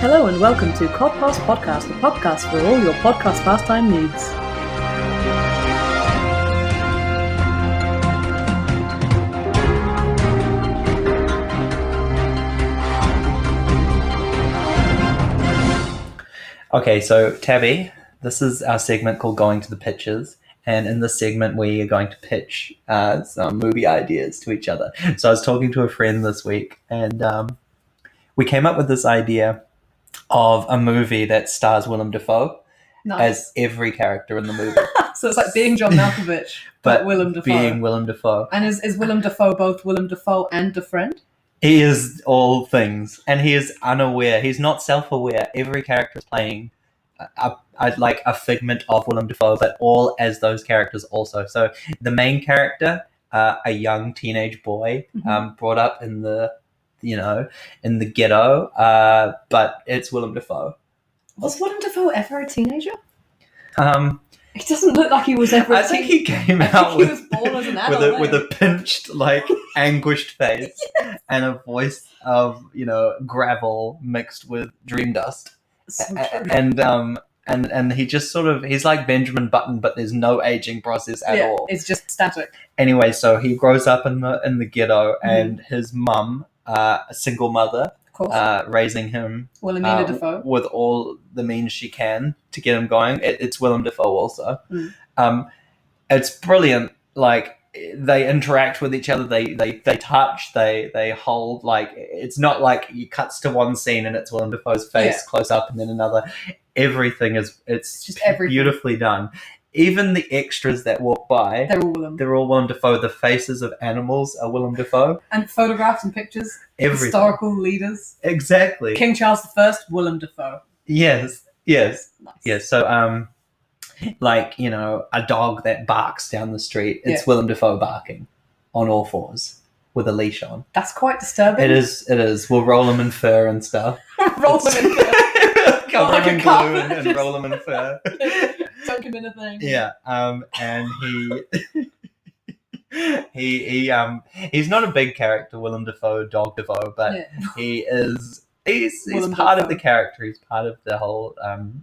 Hello and welcome to Codpass Podcast, the podcast for all your podcast pastime needs. Okay, so Tabby, this is our segment called Going to the Pitches, and in this segment we are going to pitch some movie ideas to each other. So I was talking to a friend this week, and we came up with this idea of a movie that stars Willem Dafoe as every character in the movie. So it's like being John Malkovich, but Willem Dafoe. Being Willem Dafoe. And is Willem Dafoe both Willem Dafoe and a friend? He is all things, and he is unaware. He's not self-aware. Every character is playing like a figment of Willem Dafoe, but all as those characters also. So the main character, a young teenage boy, brought up in the ghetto, but it's Willem Dafoe. Was Willem Dafoe ever a teenager? He doesn't look like he was ever a I think he came out he was born as an adult, with a pinched, anguished face and a voice of, gravel mixed with dream dust. So true. And he just he's like Benjamin Button, but there's no aging process at all. It's just static. Anyway, so he grows up in the ghetto, and his mum, a single mother, raising him Wilhelmina Dafoe with all the means she can to get him going. It's Willem Dafoe also. It's brilliant. Like, they interact with each other, they touch, they hold. Like, it's not like you cuts to one scene and it's Willem Dafoe's face close up and then another. Everything it's just beautifully done. Even the extras that walk by, they're all Willem Dafoe. The faces of animals are Willem Dafoe. And photographs and pictures. Everything. Historical leaders. Exactly. King Charles I, Willem Dafoe. Yes. Nice. Yes. So, a dog that barks down the street, it's Willem Dafoe barking on all fours with a leash on. That's quite disturbing. It is. We'll roll him in fur and stuff. Roll him in fur. Cover him in glue and roll him in fur. Dunk him in a thing. Yeah. And he's not a big character, Willem Dafoe, Dog Dafoe, but he's part of the character. He's part of the whole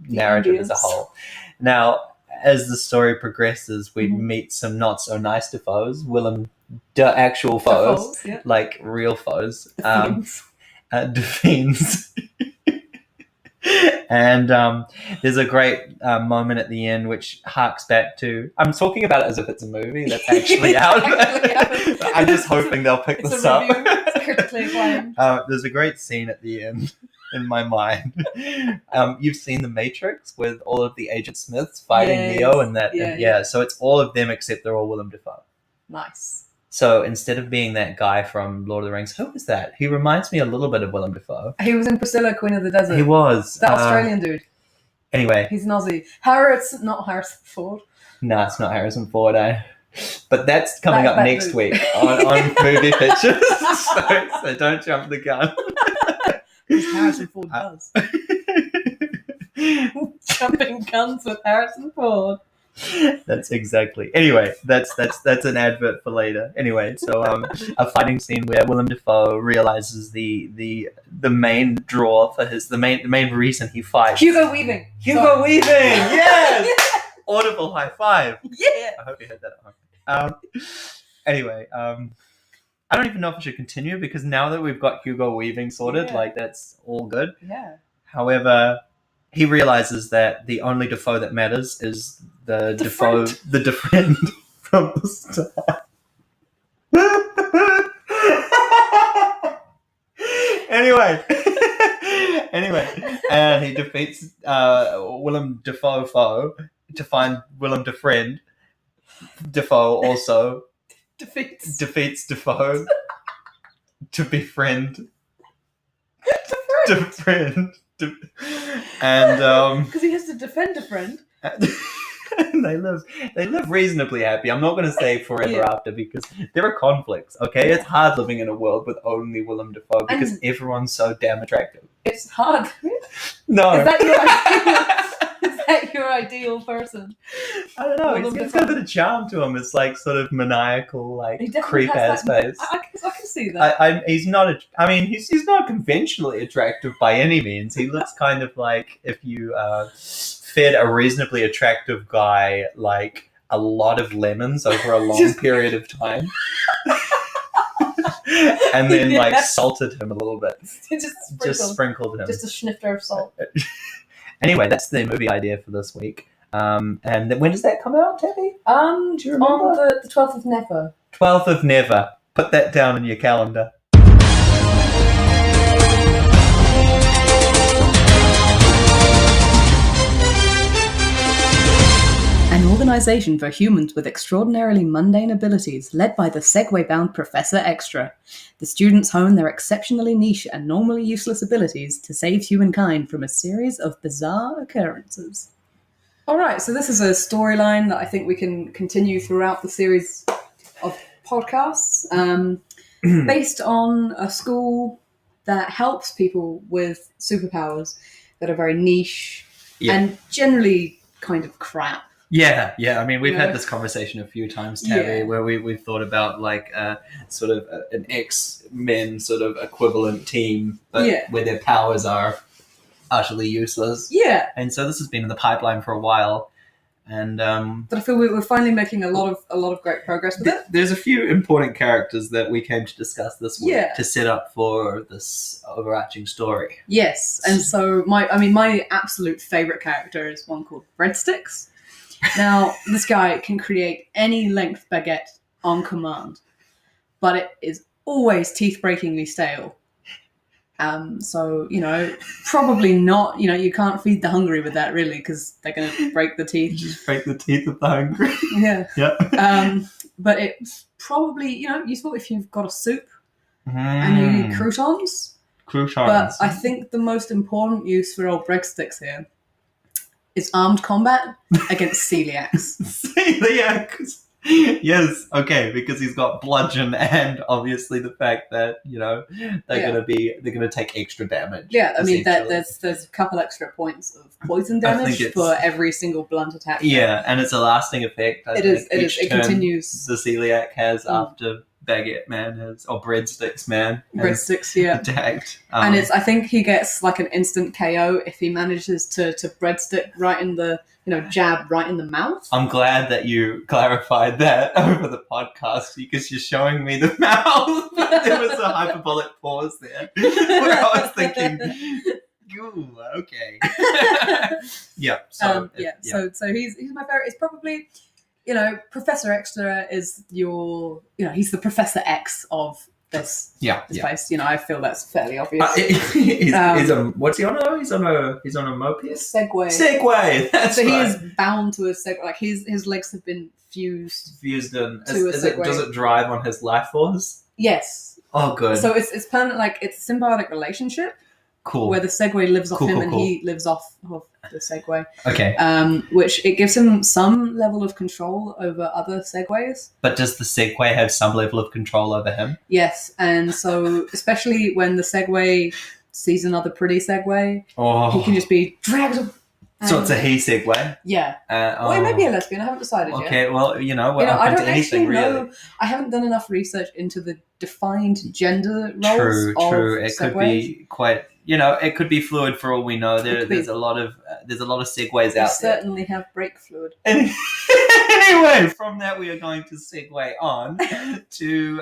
narrative as a whole. Now, as the story progresses, we meet some not so nice Dafoes, actual foes, like real foes, Fiends. And there's a great moment at the end which harks back to... I'm talking about it as if it's a movie that's actually out. I'm just hoping they'll pick this up. It's critically acclaimed. There's a great scene at the end in my mind. You've seen The Matrix with all of the Agent Smiths fighting Neo and that. So it's all of them except they're all Willem Dafoe. Nice. So instead of being that guy from Lord of the Rings, who was that? He reminds me a little bit of Willem Dafoe. He was in Priscilla, Queen of the Desert. He was. That Australian dude. Anyway. He's an Aussie. Not Harrison Ford. No, it's not Harrison Ford, But that's coming up next week on movie pitches. So don't jump the gun. Because Harrison Ford does. Jumping guns with Harrison Ford. That's exactly. Anyway, that's an advert for later. Anyway, so a fighting scene where Willem Dafoe realizes the main draw for the main reason he fights. Hugo Weaving. Yes. Audible high five. Yeah. I hope you heard that at home. Anyway, I don't even know if I should continue because now that we've got Hugo Weaving sorted, that's all good. Yeah. However, he realizes that the only Dafoe that matters is the Dafoe, the defriend from the start. Anyway, and he defeats Willem Dafoe to find Willem Defriend. Dafoe also defeats Dafoe to befriend. Defriend. And because he has to defend a friend. And they live reasonably happy. I'm not going to say forever after because there are conflicts. Okay, it's hard living in a world with only Willem Dafoe because everyone's so damn attractive. It's hard. No. Is that your idea? Is that your ideal person? I don't know. Willem He's got a bit of charm to him. It's like sort of maniacal, like creep ass face. I can see that. He's not. He's not conventionally attractive by any means. He looks kind of like if you fed a reasonably attractive guy like a lot of lemons over a long period of time. And then like salted him a little bit. Just sprinkled him. Just a snifter of salt. Anyway, that's the movie idea for this week. And then when does that come out, Tabby? Do you remember? On the 12th of Never. 12th of Never. Put that down in your calendar. An organisation for humans with extraordinarily mundane abilities, led by the Segway-bound Professor Extra. The students hone their exceptionally niche and normally useless abilities to save humankind from a series of bizarre occurrences. Alright, so this is a storyline that I think we can continue throughout the series of podcasts, based on a school that helps people with superpowers that are very niche and generally kind of crap. Yeah. I mean, we've had this conversation a few times, Tabby, where we've thought about like sort of an X-Men sort of equivalent team, but where their powers are utterly useless. Yeah. And so this has been in the pipeline for a while, and but I feel we're finally making a lot of great progress with it. There's a few important characters that we came to discuss this week to set up for this overarching story. Yes, and so my absolute favorite character is one called Breadsticks. Now, this guy can create any length baguette on command, but it is always teeth-breakingly stale. So, probably not, you can't feed the hungry with that, really, because they're going to break the teeth. Just break the teeth of the hungry. Yeah. Yeah. But it's probably, useful if you've got a soup and you eat croutons. But I think the most important use for old Breadsticks here is armed combat against celiacs. Celiacs. Yes, okay, because he's got bludgeon and obviously the fact that they're gonna take extra damage. Yeah, I mean there's a couple extra points of poison damage for every single blunt attack. Yeah, and it's a lasting effect. It is. It continues. The celiac has after Baguette Man or Breadsticks Man. Breadsticks, attacked. And I think he gets like an instant KO if he manages to breadstick right in the jab right in the mouth. I'm glad that you clarified that over the podcast because you're showing me the mouth. There was a hyperbolic pause there where I was thinking, ooh, okay. So he's my favorite. It's probably Professor Extra is he's the Professor X of this place. I feel that's fairly obvious. What's he on? He's on a moped. Segway. That's so right. He is bound to a Segway. Like his legs have been fused in. to a Segway. Does it drive on his life force? Yes. Oh, good. So it's permanent. Like it's a symbiotic relationship. Cool. Where the Segway lives off him and he lives off of the Segway. Okay. Which it gives him some level of control over other Segways. But does the Segway have some level of control over him? Yes, and so especially when the Segway sees another pretty Segway, he can just be dragged. So it's a he Segway? Yeah. Well, it may be a lesbian. I haven't decided yet. Okay, well, I don't actually know. I haven't done enough research into the defined gender roles of True. It Segways. Could be quite... it could be fluid for all we know. There's a lot of segues out there. Certainly have brake fluid. Anyway, from that we are going to segue on to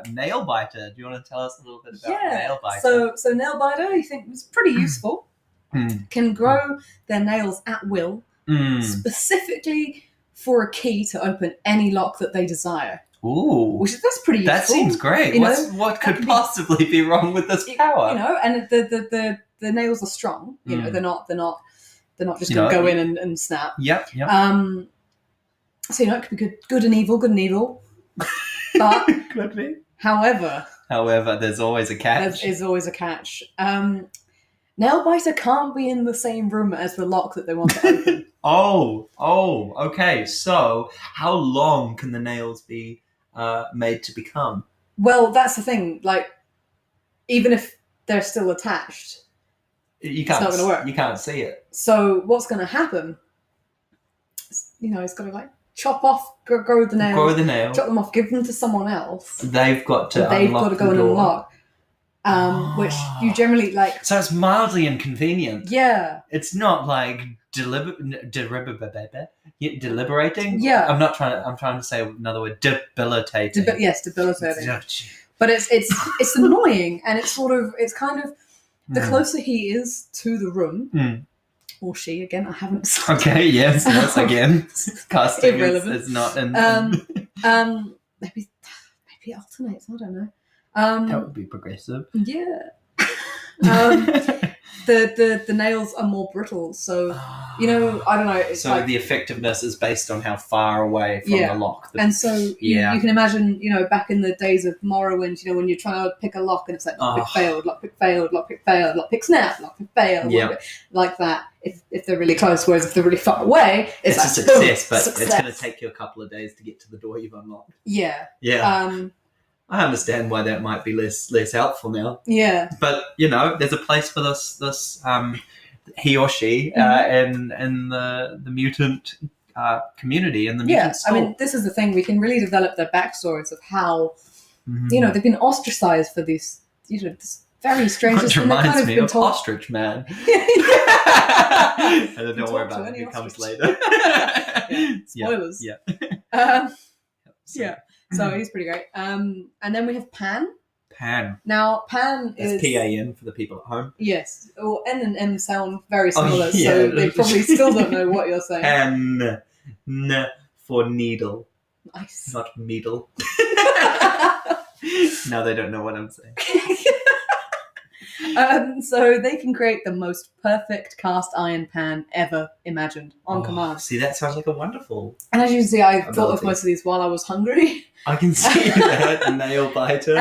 Nailbiter. Do you want to tell us a little bit about Nailbiter? So Nailbiter, you think was pretty useful. Can grow their nails at will, specifically for a key to open any lock that they desire. Ooh, that's pretty useful. That seems great. What could possibly be wrong with this power? And the nails are strong. They're not just going to go in and snap. Yep. So it could be good and evil. But could be. However, there's always a catch. There is always a catch. Nailbiter can't be in the same room as the lock that they want to open. Oh, okay. So how long can the nails be made to become? Well, that's the thing. Like, even if they're still attached, You can't. It's not going to work. You can't see it. So what's going to happen? You know, it's got to like chop off, grow the nail, chop them off, give them to someone else. They've got to. They've got to go and unlock. Which you generally like. So it's mildly inconvenient. Yeah. It's not like deliberating. Yeah. I'm trying to say another word. Debilitating. Yes, debilitating. But it's annoying, and it's kind of the closer he is to the room, or she again. I haven't decided. Okay. Yes. Again. Casting is not in. Maybe alternates. I don't know. That would be progressive. Yeah. The nails are more brittle, so I don't know. It's so the effectiveness is based on how far away from the lock. And so you can imagine, back in the days of Morrowind, when you're trying to pick a lock and it's like lock pick failed, lock pick failed, lock pick failed, lock pick snap, lock pick failed, like that. If they're really close, whereas if they're really far away, it's like, a success, boom, but it's going to take you a couple of days to get to the door you've unlocked. Yeah. Yeah. I understand why that might be less helpful now. Yeah. But there's a place for this he or she in the mutant community in the mutant school. I mean, this is the thing. We can really develop their backstories of how they've been ostracized for this this very strange. Which reminds me of Ostrich Man. And don't worry about it. It comes later. Spoilers. Yeah. Yeah. So he's pretty great. And then we have Pan. Pan. Now, Pan is... P-A-N for the people at home. Yes. Well, N and M sound very similar, so they probably still don't know what you're saying. Pan. N for needle. Nice. Not meadle. Now they don't know what I'm saying. So they can create the most perfect cast iron pan ever imagined on command. See, that sounds like a wonderful... And as you can see, I thought of most of these while I was hungry. I can see that. Nail biter.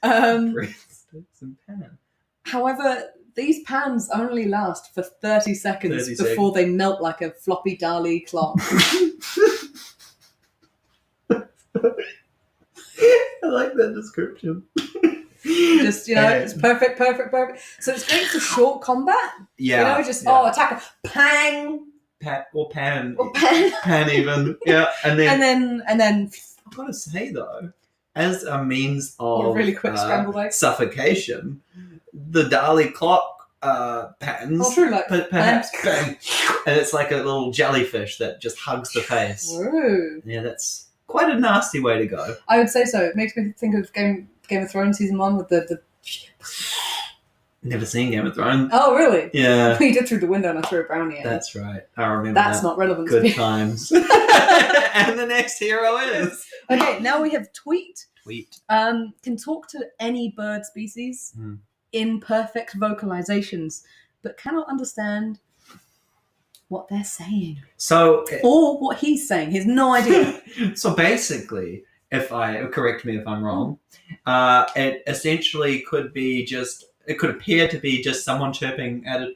Breadsticks and pan. However, these pans only last for 30 seconds before they melt like a floppy Dali clock. I like that description. Just, it's perfect. So it's great for short combat. Yeah. Attacker, pang. Pan Pan even. Yeah. And then I've got to say though, as a means of really quick scrambled egg suffocation, the Dali clock pans. Oh, true, like bang, and it's like a little jellyfish that just hugs the face. Ooh. Yeah, that's quite a nasty way to go. I would say so. It makes me think of Game of Thrones season 1 with the. Never seen Game of Thrones. Oh, really? Yeah. We did through the window and I threw a brownie at That's right. I remember That's that. not relevant. Good times. And the next hero is... Okay, now we have Tweet. Tweet. Can talk to any bird species in perfect vocalizations, but cannot understand what they're saying. Or what he's saying. He has no idea. So basically, correct me if I'm wrong, it essentially could be just... It could appear to be just someone chirping at a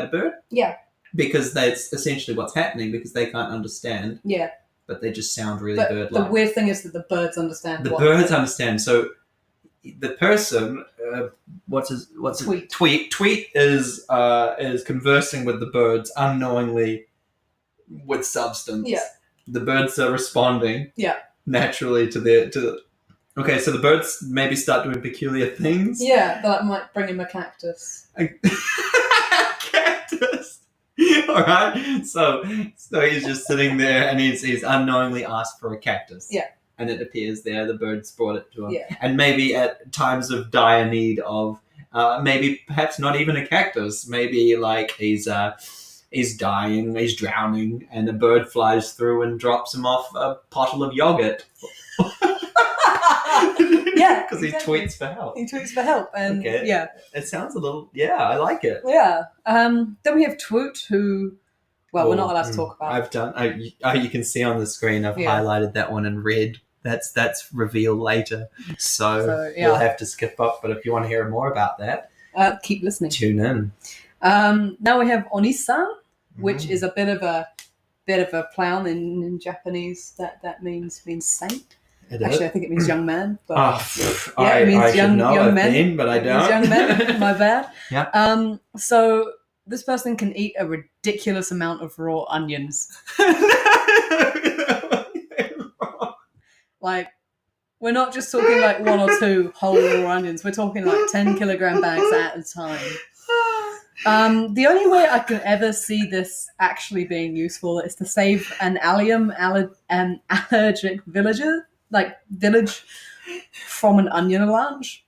bird. Yeah. Because that's essentially what's happening, because they can't understand. Yeah. But they just sound really bird-like. The weird thing is that the birds understand. Birds understand. So the person, what's Tweet. Tweet is conversing with the birds unknowingly with substance. Yeah. The birds are responding. Yeah. Naturally to okay, so the birds maybe start doing peculiar things. Yeah, that might bring him a cactus. Cactus. All right. So he's just sitting there, and he's unknowingly asked for a cactus. Yeah. And it appears there the birds brought it to him. Yeah. And maybe at times of dire need of maybe perhaps not even a cactus. Maybe like he's dying, he's drowning, and a bird flies through and drops him off a bottle of yogurt. Yeah, because he tweets for help. And yeah, it sounds a little. Yeah, I like it. Yeah. Then we have Twoot, who, we're not allowed to talk about. I've done. You can see on the screen. I've highlighted that one in red. That's revealed later. So we'll have to skip up. But if you want to hear more about that, keep listening. Tune in. Now we have Onisan, which is a bit of a play on in Japanese. That means saint. Actually, I think it means young man. But yeah, it means I should know. young I've men. been, but I It means don't. young men. My bad. Yeah. So this person can eat a ridiculous amount of raw onions. Like, we're not just talking like 1 or 2 whole raw onions. We're talking like 10 kilogram bags at a time. The only way I can ever see this actually being useful is to save an allergic village from an onion avalanche.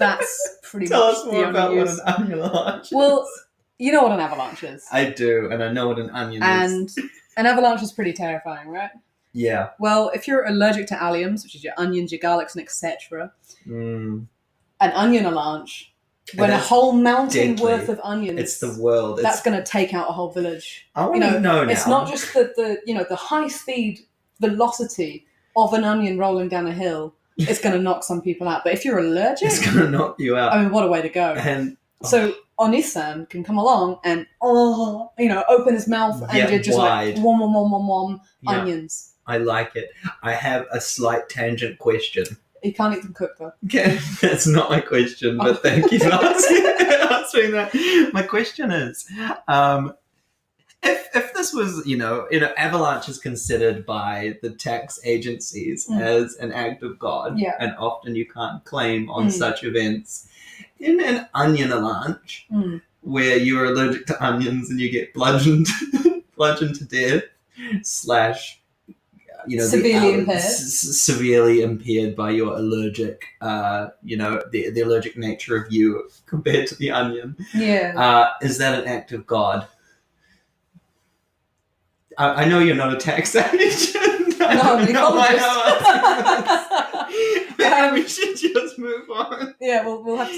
That's pretty Tell much us the more only about use. what an onion avalanche is. Well, you know what an avalanche is. I do, and I know what an onion and is. An avalanche is pretty terrifying, right? Yeah. Well, if you're allergic to alliums, which is your onions, your garlics, and etc., an onion avalanche, when a whole mountain worth of onions, it's the world. That's going to take out a whole village. I want to know now. It's not just the high speed velocity of an onion rolling down a hill. It's going to knock some people out. But if you're allergic, it's going to knock you out. I mean, what a way to go! And so Onisan can come along and open his mouth and you're just wide. Like wom onions. I like it. I have a slight tangent question. You can't eat them cooked though. Okay, that's not my question, but thank you for answering that. My question is, if this was, avalanche is considered by the tax agencies as an act of God, and often you can't claim on such events, in an onion avalanche, where you're allergic to onions and you get bludgeoned to death, severely impaired by your allergic, the allergic nature of you compared to the onion. Yeah. Is that an act of God? I know you're not a tax agent. No, we should just move on. Yeah, we'll have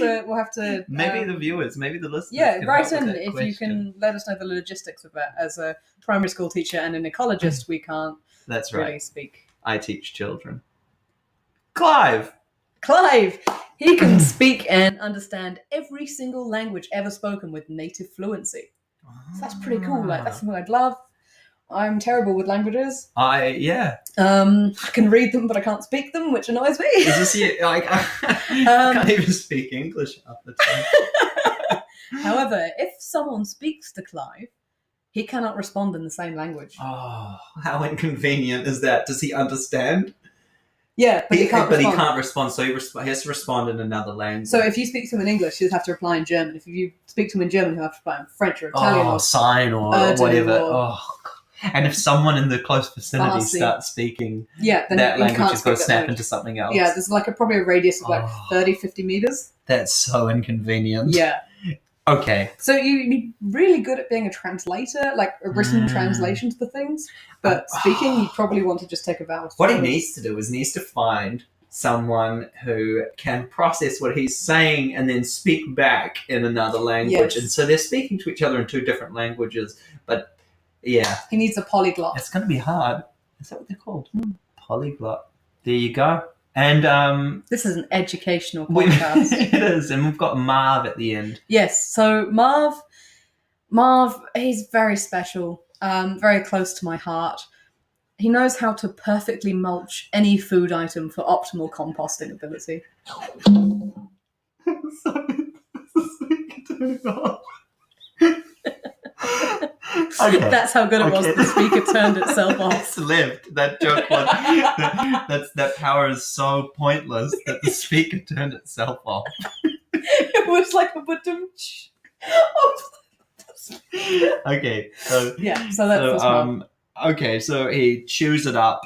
to. Maybe the viewers, maybe the listeners. Yeah, write in if you can let us know the logistics of that. As a primary school teacher and an ecologist, we can't. That's really right. Speak. I teach children. Clive, he can speak and understand every single language ever spoken with native fluency. So that's pretty cool. Like that's something I'd love. I'm terrible with languages. I can read them, but I can't speak them, which annoys me. Is this you? I can't even speak English half the time. However, if someone speaks to Clive, he cannot respond in the same language. Oh, how inconvenient is that? Does he understand? Yeah, but he can't respond, so he has to respond in another language. So if you speak to him in English, he'll have to reply in German. If you speak to him in German, he'll have to reply in French or Italian or sign or whatever. And if someone in the close vicinity starts speaking then that language, is going to snap into something else. Yeah, there's probably a radius of 30, 50 meters. That's so inconvenient. Yeah. Okay. So you'd be really good at being a translator, like a written translation to things, but speaking, you probably want to just take a vowel. What he needs to do is to find someone who can process what he's saying and then speak back in another language. Yes. And so they're speaking to each other in 2 different languages, but yeah. He needs a polyglot. It's going to be hard. Is that what they're called? Polyglot. There you go. And this is an educational podcast. It is, and we've got Marv at the end. Yes, so Marv, he's very special, very close to my heart. He knows how to perfectly mulch any food item for optimal composting ability. Okay. That's how good it was. The speaker turned itself off. It's lived. That joke was. that power is so pointless that the speaker turned itself off. It was like a badumch. Okay, so that's okay, so he chews it up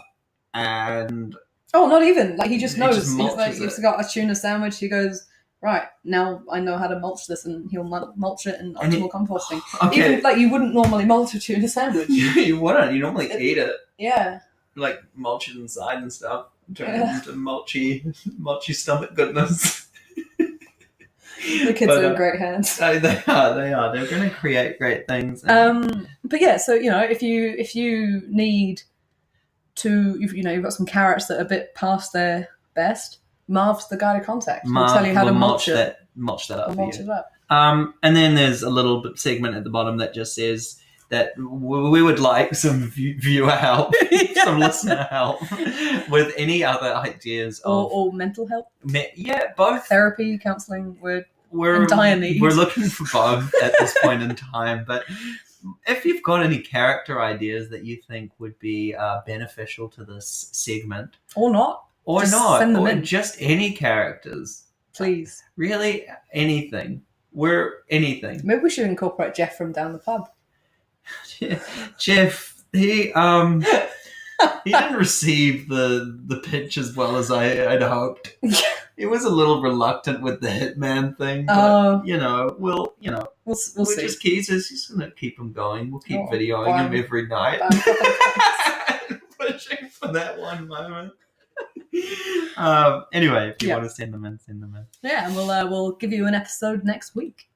and not even he just knows. He's got a tuna sandwich. He goes, right, now I know how to mulch this, and he'll mulch it in optimal composting. Okay. Even you wouldn't normally mulch a tuna sandwich. You wouldn't. You normally eat it. Yeah. Like mulch it inside and stuff. Turn it into mulchy stomach goodness. The kids are in great hands. They are. They're going to create great things. But yeah, so if you need to, you've got some carrots that are a bit past their best. Marv's the guy to contact. He'll tell you how to mulch it. Mulch that up. Mulch it up. And then there's a little segment at the bottom that just says that we would like some viewer help, some listener help with any other ideas or mental health. Both therapy, counselling. We're looking for both at this point in time. But if you've got any character ideas that you think would be beneficial to this segment, or not, send them in. Just any characters, please. Really, anything. We're anything. Maybe we should incorporate Jeff from down the pub. Jeff, he didn't receive the pitch as well as I'd hoped. He was a little reluctant with the hitman thing, but we'll see. He's just gonna keep him going. We'll keep videoing him every night, pushing for that one moment. Anyway, if you want to send them in, send them in. Yeah, and we'll give you an episode next week.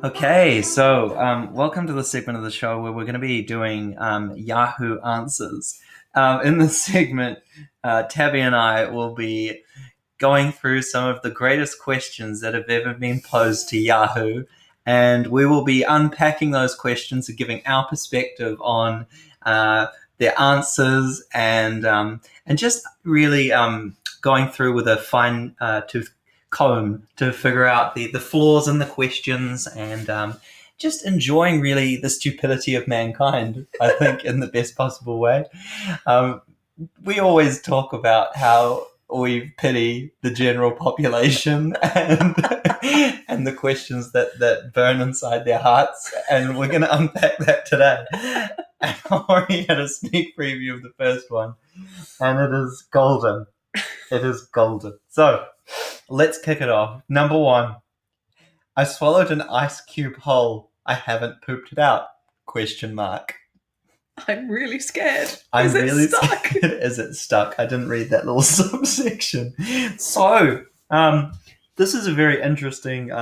Okay, so welcome to the segment of the show where we're going to be doing Yahoo Answers. In this segment, Tabby and I will be going through some of the greatest questions that have ever been posed to Yahoo, and we will be unpacking those questions and giving our perspective on their answers and just really going through with a fine tooth comb to figure out the flaws in the questions and just enjoying really the stupidity of mankind, I think, in the best possible way. We always talk about how we pity the general population and the questions that burn inside their hearts, and we're going to unpack that today. I already had a sneak preview of the first one, and it is golden. It is golden. So, let's kick it off. Number 1. I swallowed an ice cube whole. I haven't pooped it out. ? I'm really scared. Is it stuck? Is it stuck? I didn't read that little subsection. So, this is a very interesting.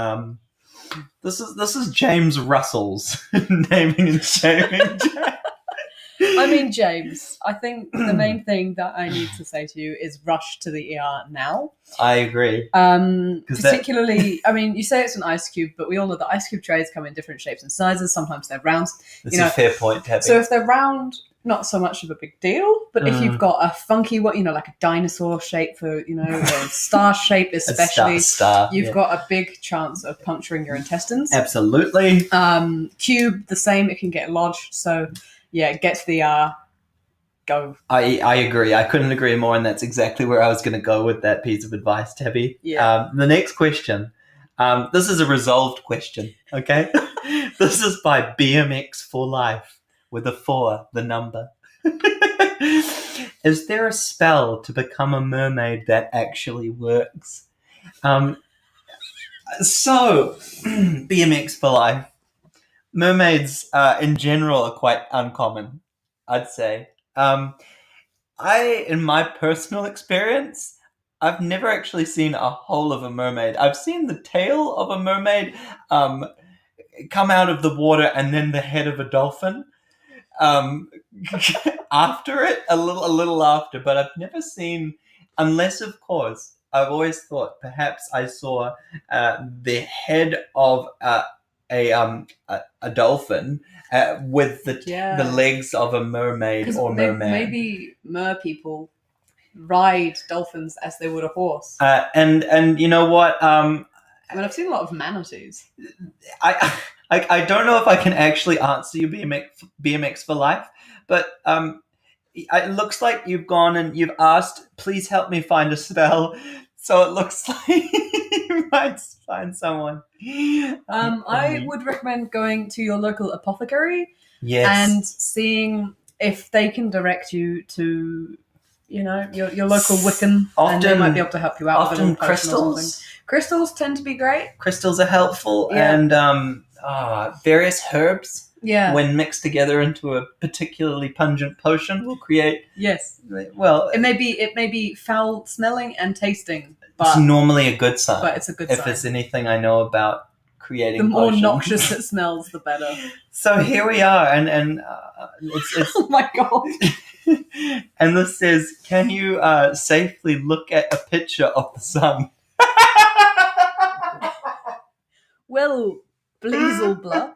This is James Russell's naming and shaming. I mean, James, I think the main thing that I need to say to you is rush to the ER now. I agree. Particularly, I mean, you say it's an ice cube, but we all know that ice cube trays come in different shapes and sizes. Sometimes they're round. That's a fair point, Tabby. So if they're round, not so much of a big deal. But if you've got a funky, like a dinosaur shape for, a star shape especially, you've got a big chance of puncturing your intestines. Absolutely. Cube, the same. It can get lodged. So... yeah, get to the go. I agree. I couldn't agree more, and that's exactly where I was going to go with that piece of advice, Tabby. Yeah. The next question. This is a resolved question, okay? This is by BMX for Life, with a 4, the number. Is there a spell to become a mermaid that actually works? So, BMX for Life. Mermaids in general are quite uncommon, I'd say. In my personal experience, I've never actually seen a whole of a mermaid. I've seen the tail of a mermaid come out of the water and then the head of a dolphin after it, a little after, but I've never seen, unless of course, I've always thought perhaps I saw the head of a dolphin with the legs of a mermaid or merman. Maybe mer people ride dolphins as they would a horse. And you know what? I mean, I've seen a lot of manatees. I don't know if I can actually answer you BMX for Life, but it looks like you've gone and you've asked, please help me find a spell. So it looks like you might find someone. I would recommend going to your local apothecary and seeing if they can direct you to, your local Wiccan, and they might be able to help you out. Often crystals. Crystals tend to be great. Crystals are helpful, and various herbs, Yeah. when mixed together into a particularly pungent potion, will create. Yes. Well, It may be foul smelling and tasting, it's but normally a good sign. but it's a good if sign. it's anything I know about creating The more potions. noxious it smells, the better. So here we are, and it's Oh my god. and this says, can you safely look at a picture of the sun? Well, Bleaselbla,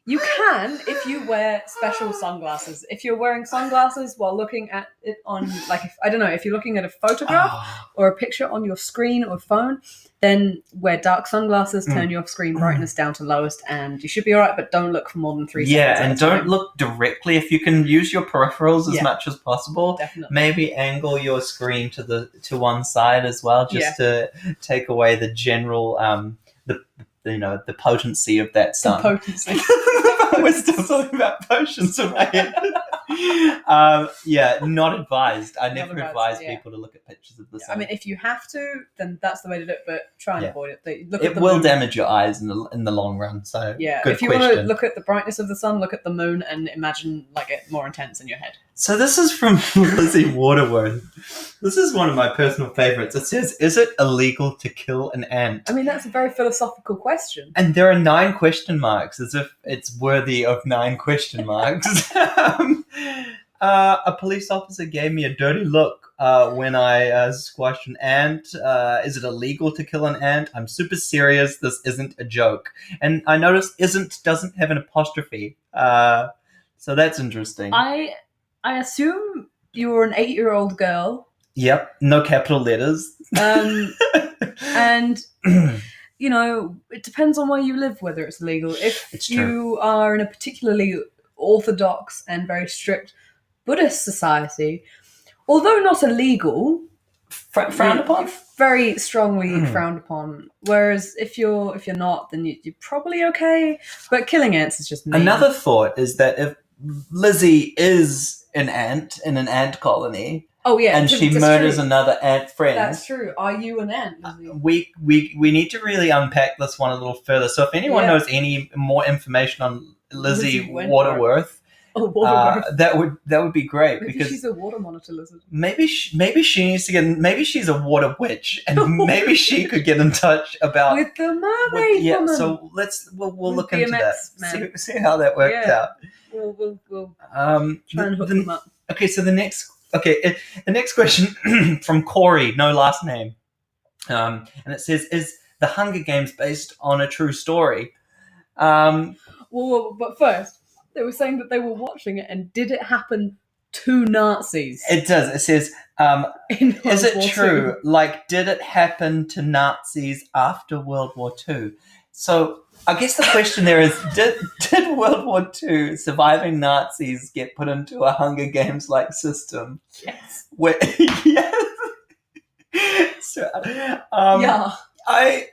you can if you wear special sunglasses. If you're wearing sunglasses while looking at it on, like, if you're looking at a photograph or a picture on your screen or phone, then wear dark sunglasses, turn your screen brightness down to lowest, and you should be all right, but don't look for more than 3 seconds. Yeah, and don't look directly. If you can use your peripherals as much as possible, definitely. Maybe angle your screen to one side as well, just to take away the general the potency of that sun. The potency. We're still talking about potions in my head. Not advised. I never advise people to look at pictures of the sun. I mean, if you have to, then that's the way to do it, but try and avoid it. It will damage your eyes in the long run. So if you want to look at the brightness of the sun, look at the moon and imagine like it more intense in your head. So this is from Lizzie Waterworth. This is one of my personal favorites. It says, is it illegal to kill an ant? I mean, that's a very philosophical question. And there are 9 question marks, as if it's worthy of 9 question marks. A police officer gave me a dirty look when I squashed an ant. Is it illegal to kill an ant? I'm super serious. This isn't a joke. And I noticed doesn't have an apostrophe. So that's interesting. I assume you were an 8-year-old girl. Yep, no capital letters. And, it depends on where you live, whether it's legal. If you are in a particularly orthodox and very strict Buddhist society, although not illegal, frowned upon, very strongly frowned upon. Whereas if you're not, then you're probably okay. But killing ants is just mean. Another thought is that if Lizzie is an ant in an ant colony, and she murders another ant friend, that's true. Are you an ant, Lizzie? We need to really unpack this one a little further. So if anyone knows any more information on Lizzie Waterworth, that would be great. Maybe because she's a water monitor lizard. Maybe she needs to get. Maybe she's a water witch, and maybe she could get in touch about with the mermaid woman. So we'll look into that. See how that worked out. We'll try and hook them up. Okay, so the next question from Corey, no last name, and it says, "Is the Hunger Games based on a true story?" Well, but first, they were saying that they were watching it, and did it happen to Nazis? It does. It says, "Is it true? Like, did it happen to Nazis after World War II?" So I guess the question there is, did World War II surviving Nazis get put into a Hunger Games-like system? Yes. Yes. So, I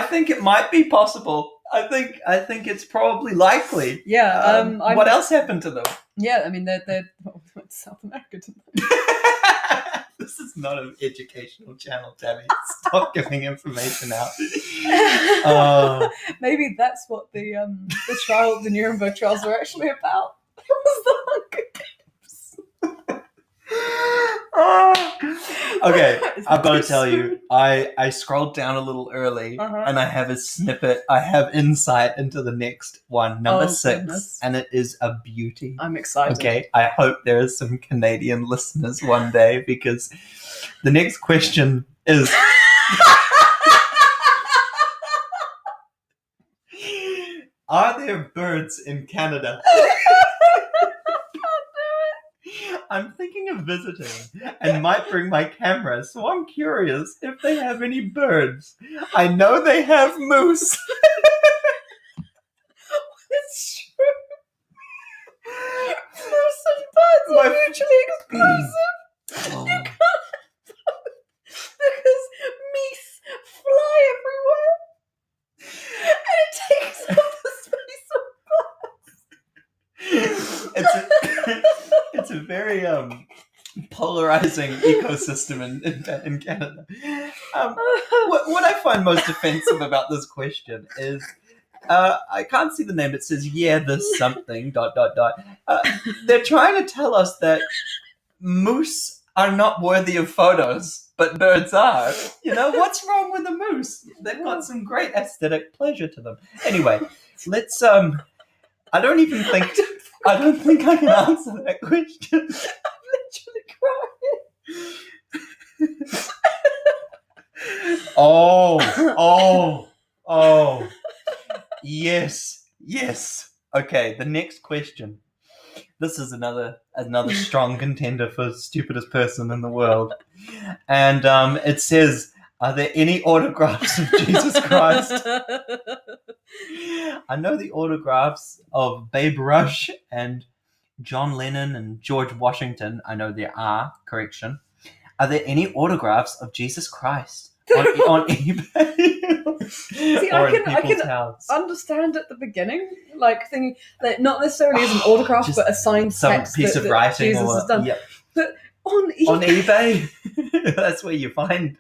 think it might be possible. I think it's probably likely. Yeah. What else happened to them? Yeah, I mean, they're South America, didn't they? This is not an educational channel, Tammy. Stop giving information out. Maybe that's what the trial, the Nuremberg trials, were actually about. It was the Hunger Games. Okay, I've got to tell you, I scrolled down a little early, and I have a snippet. I have insight into the next one, number 6, goodness. And it is a beauty. I'm excited. Okay, I hope there are some Canadian listeners one day, because the next question is... Are there birds in Canada? I'm thinking of visiting and might bring my camera, so I'm curious if they have any birds. I know they have moose. It's true. Moose and birds are mutually exclusive. You can't have both because meese fly everywhere, and it takes up the space of birds. It's a very polarizing ecosystem in Canada. What I find most offensive about this question is I can't see the name. It says, yeah, this something, ... They're trying to tell us that moose are not worthy of photos, but birds are. What's wrong with a moose? They've got some great aesthetic pleasure to them. Anyway, let's, I don't think I can answer that question. I'm literally crying. Oh. Yes. Okay, the next question. This is another strong contender for stupidest person in the world. And it says, are there any autographs of Jesus Christ? I know the autographs of Babe Rush and John Lennon and George Washington. I know there are, correction. Are there any autographs of Jesus Christ on eBay? See, or I can house? understand at the beginning, like thinking that not necessarily as an autograph, but a signed some text piece of that writing Jesus has done. Yep. But on eBay, that's where you find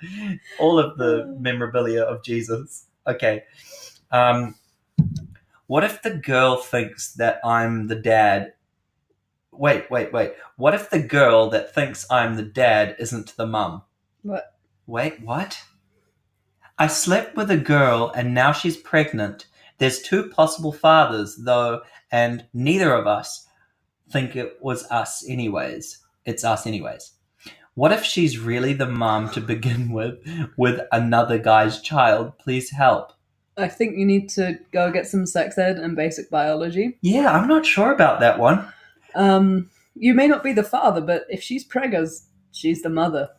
all of the memorabilia of Jesus. Okay. What if the girl thinks that I'm the dad? Wait. What if the girl that thinks I'm the dad isn't the mum? What? Wait, what? I slept with a girl and now she's pregnant. There's 2 possible fathers, though, and neither of us think it was us anyways. It's us anyways. What if she's really the mum to begin with another guy's child? Please help. I think you need to go get some sex ed and basic biology. Yeah, I'm not sure about that one. You may not be the father, but if she's preggers, she's the mother.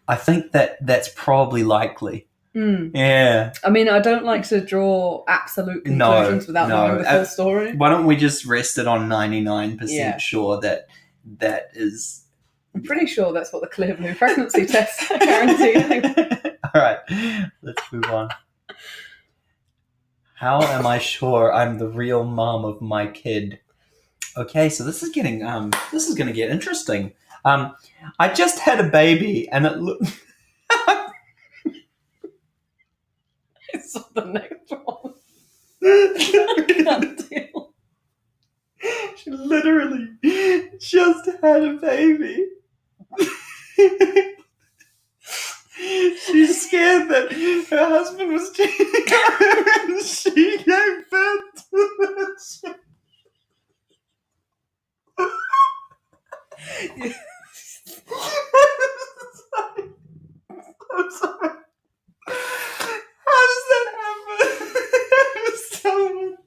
I think that's probably likely. Yeah. I mean, I don't like to draw absolute conclusions without knowing the full story. Why don't we just rest it on 99% sure that is... I'm pretty sure that's what the Clear Blue pregnancy tests guarantee. All right, let's move on. How am I sure I'm the real mom of my kid? Okay, so this is going to get interesting. I just had a baby and it looked... I saw the next one. I can't deal. She literally just had a baby. She's scared that her husband was cheating on her and she gave birth to this. I'm sorry. How does that happen?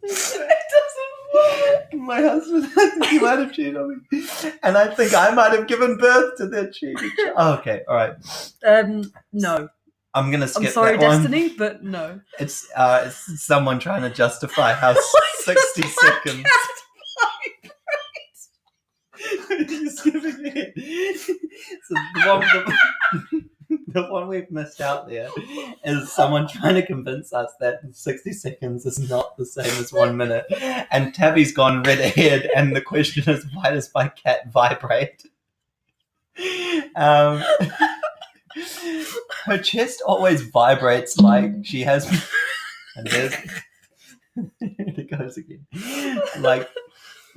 It doesn't work. My husband, he might have cheated on me. And I think I might have given birth to their cheated child. Oh, okay, all right. No. I'm going to skip I'm sorry, that Destiny, one. but no. It's someone trying to justify how 60 seconds... You're skipping it. So the one we've missed out there is someone trying to convince us that 60 seconds is not the same as 1 minute. And Tabby's gone red ahead, and the question is, why does my cat vibrate? Her chest always vibrates like she has... And there's... it goes again.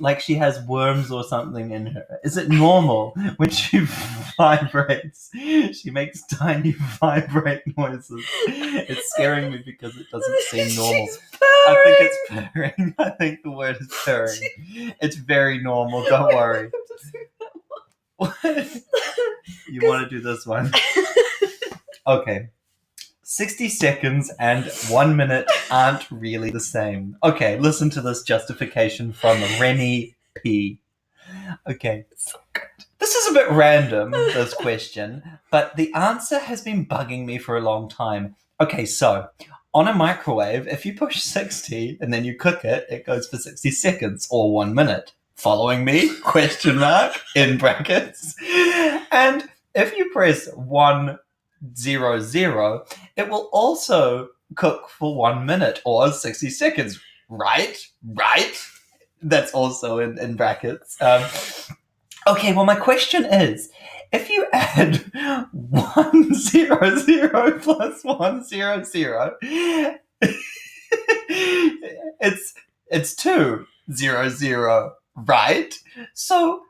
Like she has worms or something in her. Is it normal when she vibrates? She makes tiny vibrate noises. It's scaring me because it doesn't seem normal. I think it's purring. I think the word is purring. It's very normal. Don't worry. You want to do this one? Okay. 60 seconds and 1 minute aren't really the same. Okay, listen to this justification from Remy P. Okay. This is a bit random, this question, but the answer has been bugging me for a long time. Okay, so on a microwave, if you push 60 and then you cook it, it goes for 60 seconds or 1 minute. Following me? Question mark in brackets. And if you press 100, it will also cook for 1 minute or 60 seconds. Right? That's also in brackets. Okay, well, my question is, if you add 100 plus 100, it's 2:00, right? So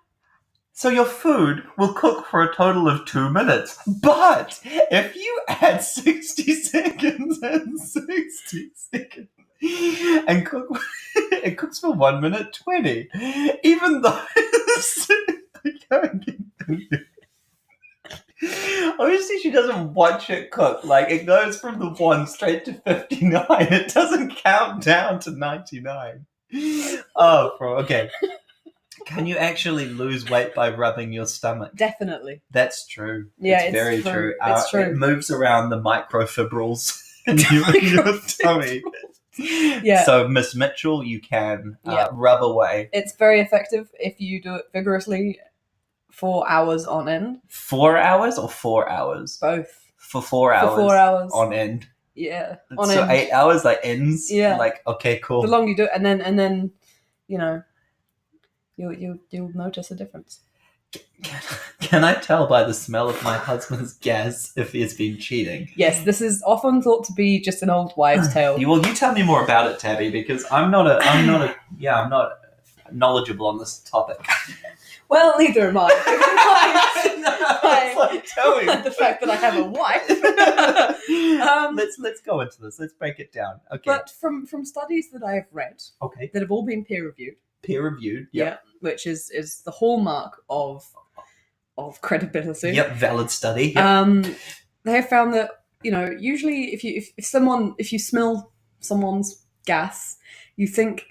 your food will cook for a total of 2 minutes. But if you add 60 seconds and 60 seconds and cook, it cooks for 1 minute 20. Even though obviously she doesn't watch it cook. Like, it goes from the 1 straight to 59. It doesn't count down to 99. Oh, bro. Okay. Can you actually lose weight by rubbing your stomach? Definitely. That's true. Yeah, it's very true. It's true. It moves around the microfibrils in your tummy. Yeah. So, Miss Mitchell, you can rub away. It's very effective if you do it vigorously 4 hours on end. 4 hours or 4 hours? Both. For 4 hours. For 4 hours. On end. Yeah. On end. 8 hours, like ends? Yeah. Like, okay, cool. The longer you do it, and then, you know, you'll notice a difference. Can I tell by the smell of my husband's gas if he has been cheating? Yes, this is often thought to be just an old wives' tale. Well, you tell me more about it, Tabby, because I'm not knowledgeable on this topic. Well, neither am I. Tell me the fact that I have a wife. Let's go into this. Let's break it down. Okay. But from studies that I have read, okay, that have all been peer reviewed. Peer reviewed. Yep. Yeah, which is the hallmark of credibility. Yep, valid study. Yep. They have found that, you know, usually if you smell someone's gas, you think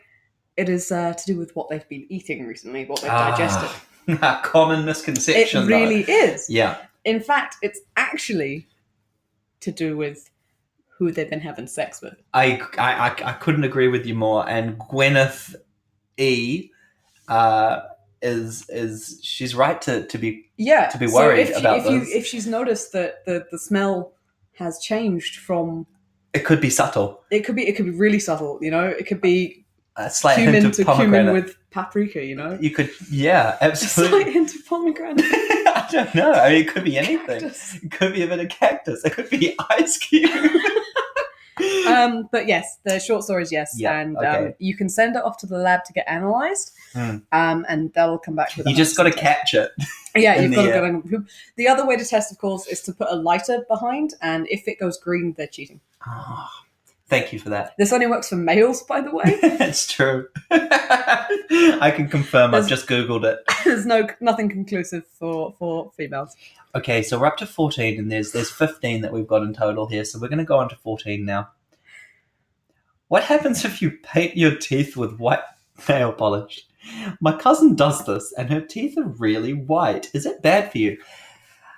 it is to do with what they've been eating recently, what they've digested. Common misconception. It really is. Yeah. In fact, it's actually to do with who they've been having sex with. I couldn't agree with you more. And Gwyneth E is she's right to be worried about this. If she's noticed that the smell has changed from, it could be subtle. It could be really subtle. You know, it could be a slight cumin hint of to pomegranate cumin with paprika. You know, you could, yeah, absolutely. A slight hint of pomegranate. I don't know. I mean, it could be anything. Cactus. It could be a bit of cactus. It could be ice cube. But yes, the short story is yes, and you can send it off to the lab to get analysed, and that'll come back with. You just got to catch it. Yeah, you've got to go. The other way to test, of course, is to put a lighter behind, and if it goes green, they're cheating. Oh, thank you for that. This only works for males, by the way. It's true. I can confirm. I've just Googled it. There's nothing conclusive for females. Okay, so we're up to 14, and there's 15 that we've got in total here. So we're going to go on to 14 now. What happens if you paint your teeth with white nail polish? My cousin does this, and her teeth are really white. Is it bad for you?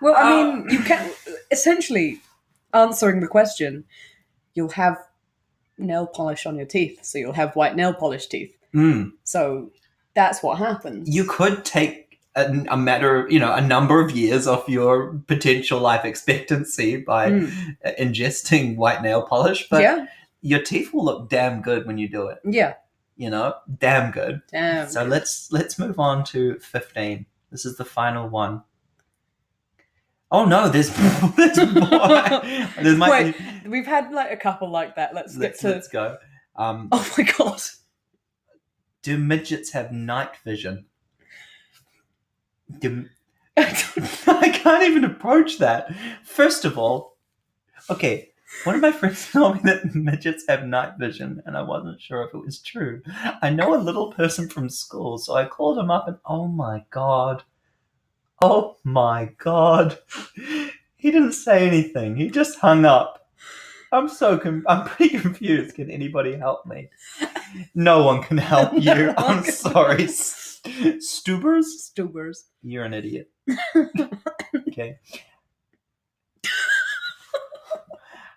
Well, I mean, you can essentially answering the question. You'll have nail polish on your teeth, so you'll have white nail polish teeth. So that's what happens. You could take a matter of, a number of years off your potential life expectancy by ingesting white nail polish, but your teeth will look damn good when you do it. Yeah. Damn good. Damn. So let's move on to 15. This is the final one. Oh no, there's more. Wait, we've had like a couple like that. Let's go. Oh my god. Do midgets have night vision? I can't even approach that. First of all, okay, one of my friends told me that midgets have night vision, and I wasn't sure if it was true. I know a little person from school, so I called him up and oh my god, he didn't say anything. He just hung up. I'm pretty confused. Can anybody help me? No one can help you. I'm sorry. Stubers? You're an idiot. Okay.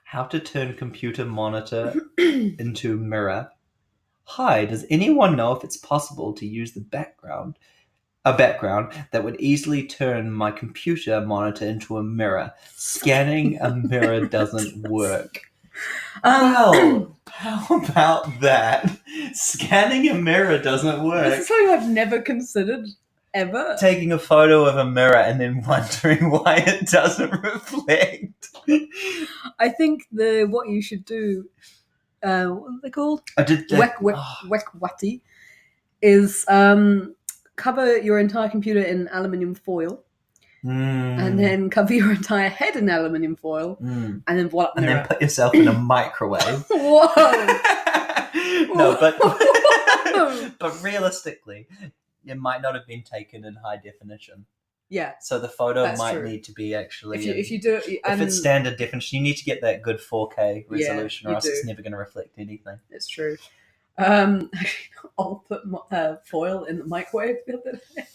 How to turn computer monitor into mirror. Hi, does anyone know if it's possible to use a background that would easily turn my computer monitor into a mirror? Scanning a mirror doesn't work. Well, how about that? Scanning a mirror doesn't work. This is something I've never considered, ever. Taking a photo of a mirror and then wondering why it doesn't reflect. I think what you should do, what are they called? I did Wekwati is cover your entire computer in aluminium foil, and then cover your entire head in aluminium foil, and then voila, and mirror. then put yourself in a microwave. Whoa! No, but realistically, it might not have been taken in high definition. Yeah. So the photo That's might true. need to be actually. If you do it, if it's standard definition, you need to get that good 4K resolution, Yeah, or else you it's do. never going to reflect anything. It's true. I'll put foil in the microwave the other day.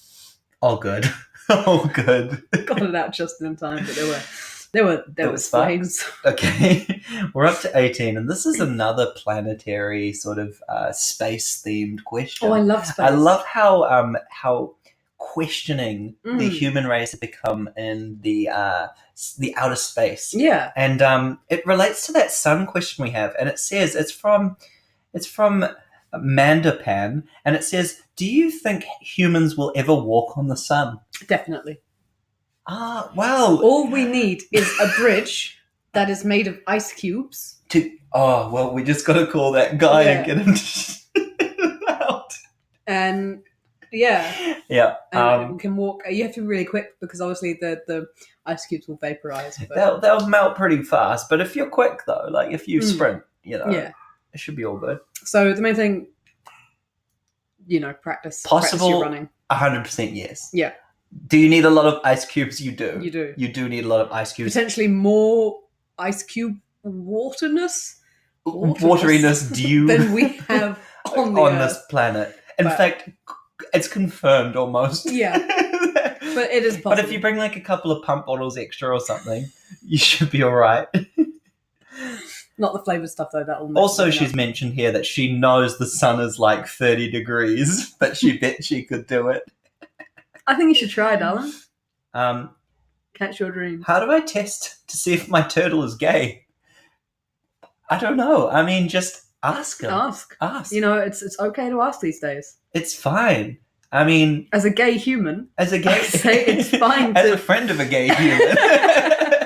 Oh, good. Oh, good. Got it out just in time, but there were flames. Okay, we're up to 18, and this is another planetary sort of space-themed question. Oh, I love space. I love how questioning the human race has become in the outer space. Yeah, and it relates to that sun question we have, and it says it's from Mandapan, and it says, "Do you think humans will ever walk on the sun?" definitely. Ah, well. All we need is a bridge that is made of ice cubes. We just got to call that guy and get him to out. And yeah. And we can walk. You have to be really quick because obviously the ice cubes will vaporize. But they'll melt pretty fast. But if you're quick though, like if you sprint, it should be all good. So the main thing, practice. Possible. Practice your running. 100% yes. Yeah. Do you need a lot of ice cubes? You do. You do. You do need a lot of ice cubes. Potentially more ice cube wateriness dew than we have on this planet. In fact, it's confirmed almost. Yeah. But it is possible. But if you bring like a couple of pump bottles extra or something, you should be all right. Not the flavoured stuff though. Also, she's mentioned here that she knows the sun is like 30 degrees, but she bet she could do it. I think you should try, darling. Catch your dreams. How do I test to see if my turtle is gay? I don't know. I mean, just ask him. Ask. It's okay to ask these days. It's fine. I mean, as a gay human, it's fine. As a friend of a gay human,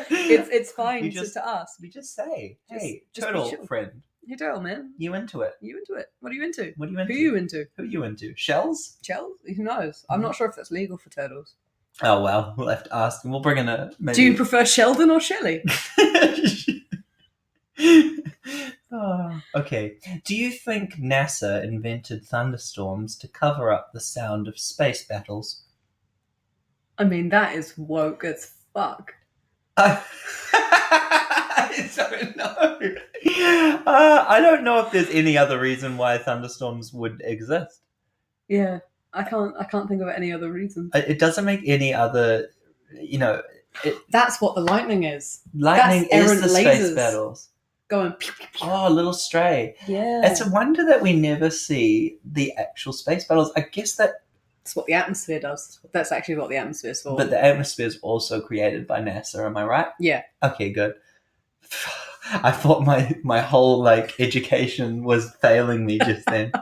it's fine to ask. We just say, "Hey, turtle friend." Hey, turtle man. You into it? What are you into? What are you into? Who are you into? Who are you into? Shells? Shells? Who knows? I'm not sure if that's legal for turtles. Oh well, we'll have to ask them. We'll bring in a. Maybe... Do you prefer Sheldon or Shelley? Okay. Do you think NASA invented thunderstorms to cover up the sound of space battles? I mean, that is woke as fuck. I don't know. I don't know if there's any other reason why thunderstorms would exist. Yeah, I can't think of any other reason. It doesn't make any other. That's what the lightning is. Lightning is the space battles. Going pew, pew, pew. Oh, a little stray. Yeah. It's a wonder that we never see the actual space battles. I guess that's what the atmosphere does. That's actually what the atmosphere is for. But the atmosphere is also created by NASA, am I right? Yeah. Okay, good. I thought my whole education was failing me just then.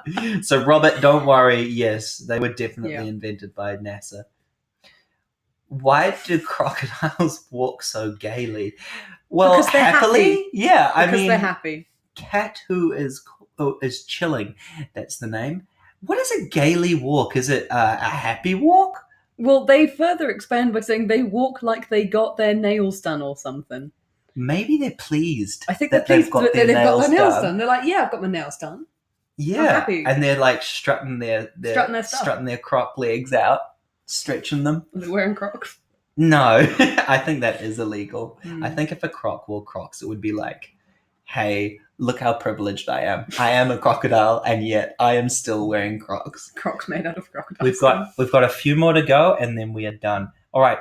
So Robert, don't worry. Yes, they were definitely invented by NASA. Why do crocodiles walk so gaily? Well, because they're happily. Happy. Yeah, because they're happy. Cat who is chilling. That's the name. What is a gaily walk? Is it a happy walk? Well, they further expand by saying they walk like they got their nails done or something. Maybe they're pleased. I think they've got their nails done. They're like, yeah, I've got my nails done. Yeah, I'm happy. And they're strutting their croc legs out, stretching them. Are they wearing Crocs? No, I think that is illegal. I think if a croc wore Crocs, it would be like, hey, look how privileged I am. I am a crocodile, and yet I am still wearing Crocs. Crocs made out of crocodiles. We've got a few more to go, and then we are done. All right,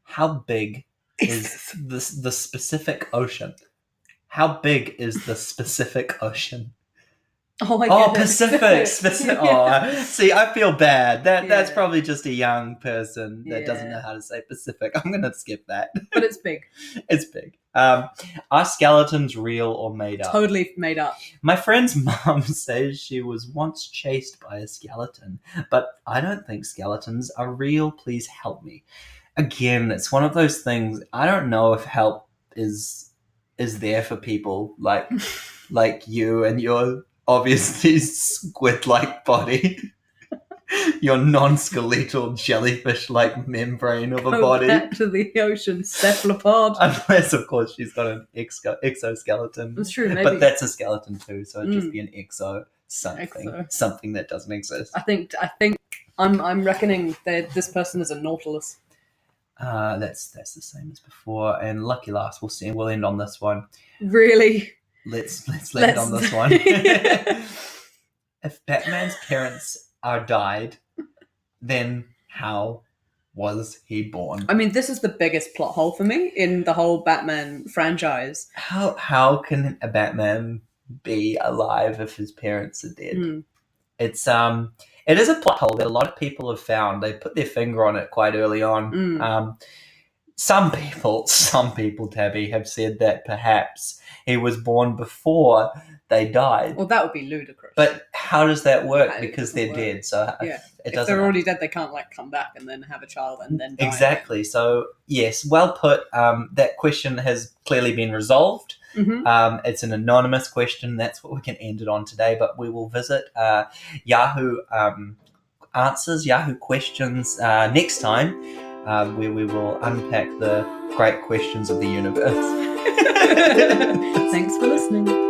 how big is the specific ocean? How big is the Pacific Ocean? Oh, I get Pacific. Yeah. Oh, see, I feel bad. That's probably just a young person that doesn't know how to say Pacific. I'm going to skip that. But it's big. It's big. Are skeletons real or made up? Totally made up. My friend's mom says she was once chased by a skeleton, but I don't think skeletons are real. Please help me. Again, it's one of those things. I don't know if help is there for people. like you and your obviously squid-like body, your non-skeletal jellyfish-like membrane of a Go body. back to the ocean, cephalopod. Unless, of course, she's got an exoskeleton. That's true, maybe. But that's a skeleton too, so it'd just be an something. Exo. Something that doesn't exist. I think I'm reckoning that this person is a nautilus. That's the same as before. And lucky last, we'll see. We'll end on this one. Really? Let's land on this one. If Batman's parents are died, then how was he born? I mean, this is the biggest plot hole for me in the whole Batman franchise. How can a Batman be alive if his parents are dead? It is a plot hole that a lot of people have found. They put their finger on it quite early on. Some people, Tabby, have said that perhaps he was born before they died. Well, that would be ludicrous. But how does that work? Because they're dead. So yeah. If they're already dead, they can't come back and then have a child and then die. Exactly. So yes, well put. That question has clearly been resolved. Mm-hmm. It's an anonymous question. That's what we can end it on today. But we will visit Yahoo Answers, Yahoo Questions next time, where we will unpack the great questions of the universe. Thanks for listening.